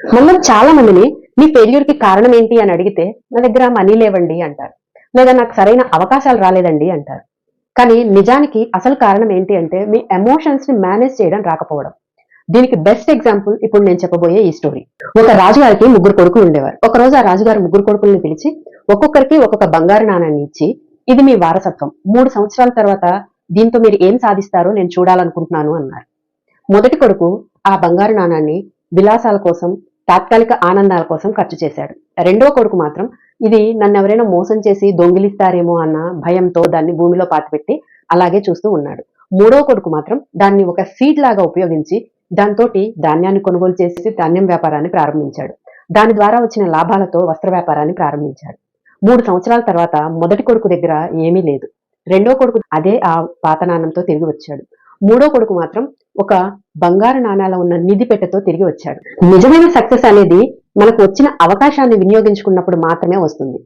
మనం చాలా మందిని మీ ఫెయిల్యూర్ కి కారణం ఏంటి అని అడిగితే నా దగ్గర మనీ లేవండి అంటారు, లేదా నాకు సరైన అవకాశాలు రాలేదండి అంటారు. కానీ నిజానికి అసలు కారణం ఏంటి అంటే మీ ఎమోషన్స్ ని మేనేజ్ చేయడం రాకపోవడం. దీనికి బెస్ట్ ఎగ్జాంపుల్ ఇప్పుడు నేను చెప్పబోయే ఈ స్టోరీ. ఒక రాజుగారికి ముగ్గురు కొడుకులు ఉండేవారు. ఒక రోజు ఆ రాజుగారు ముగ్గురు కొడుకుల్ని పిలిచి ఒక్కొక్కరికి ఒక్కొక్క బంగారు నాణాన్ని ఇచ్చి, ఇది మీ వారసత్వం, 3 సంవత్సరాల తర్వాత దీంతో మీరు ఏం సాధిస్తారో నేను చూడాలనుకుంటున్నాను అన్నారు. మొదటి కొడుకు ఆ బంగారు నాణాన్ని విలాసాల కోసం, తాత్కాలిక ఆనందాల కోసం ఖర్చు చేశాడు. రెండో కొడుకు మాత్రం ఇది నన్ను ఎవరైనా మోసం చేసి దొంగిలిస్తారేమో అన్న భయంతో దాన్ని భూమిలో పాతిపెట్టి అలాగే చూస్తూ ఉన్నాడు. మూడో కొడుకు మాత్రం దాన్ని ఒక సీడ్ లాగా ఉపయోగించి దాంతో ధాన్యాన్ని కొనుగోలు చేసి ధాన్యం వ్యాపారాన్ని ప్రారంభించాడు. దాని ద్వారా వచ్చిన లాభాలతో వస్త్ర వ్యాపారాన్ని ప్రారంభించాడు. 3 సంవత్సరాల తర్వాత మొదటి కొడుకు దగ్గర ఏమీ లేదు. రెండో కొడుకు అదే ఆ పాత నాణంతో తిరిగి వచ్చాడు. మూడో కొడుకు మాత్రం ఒక బంగారు నాణాల ఉన్న నిధి పెట్టెతో తిరిగి వచ్చాడు. నిజమైన సక్సెస్ అనేది మనకు వచ్చిన అవకాశాన్ని వినియోగించుకున్నప్పుడు మాత్రమే వస్తుంది.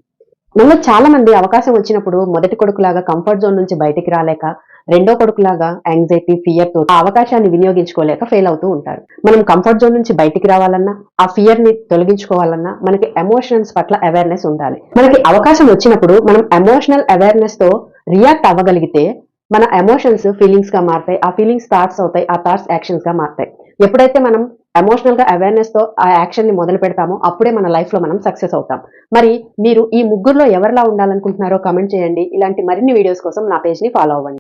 మనలో చాలా మంది అవకాశం వచ్చినప్పుడు మొదటి కొడుకులాగా కంఫర్ట్ జోన్ నుంచి బయటికి రాలేక, రెండో కొడుకులాగా యాంగ్జైటీ, ఫియర్ తో ఆ అవకాశాన్ని వినియోగించుకోలేక ఫెయిల్ అవుతూ ఉంటారు. మనం కంఫర్ట్ జోన్ నుంచి బయటికి రావాలన్నా, ఆ ఫియర్ ని తొలగించుకోవాలన్నా మనకి ఎమోషన్స్ పట్ల అవేర్నెస్ ఉండాలి. మనకి అవకాశం వచ్చినప్పుడు మనం ఎమోషనల్ అవేర్నెస్ తో రియాక్ట్ అవ్వగలిగితే మన ఎమోషన్స్ ఫీలింగ్స్ గా మారుతాయి. ఆ ఫీలింగ్స్ థాట్స్ అవుతాయి. ఆ థాట్స్ యాక్షన్స్ గా మారుతాయి. ఎప్పుడైతే మనం ఎమోషనల్ గా అవేర్నెస్ తో ఆ యాక్షన్ ని మొదలు పెడతామో అప్పుడే మన లైఫ్ లో మనం సక్సెస్ అవుతాం. మరి మీరు ఈ ముగ్గురులో ఎవరిలా ఉండాలనుకుంటున్నారో కామెంట్ చేయండి. ఇలాంటి మరిన్ని వీడియోస్ కోసం నా పేజ్ ని ఫాలో అవ్వండి.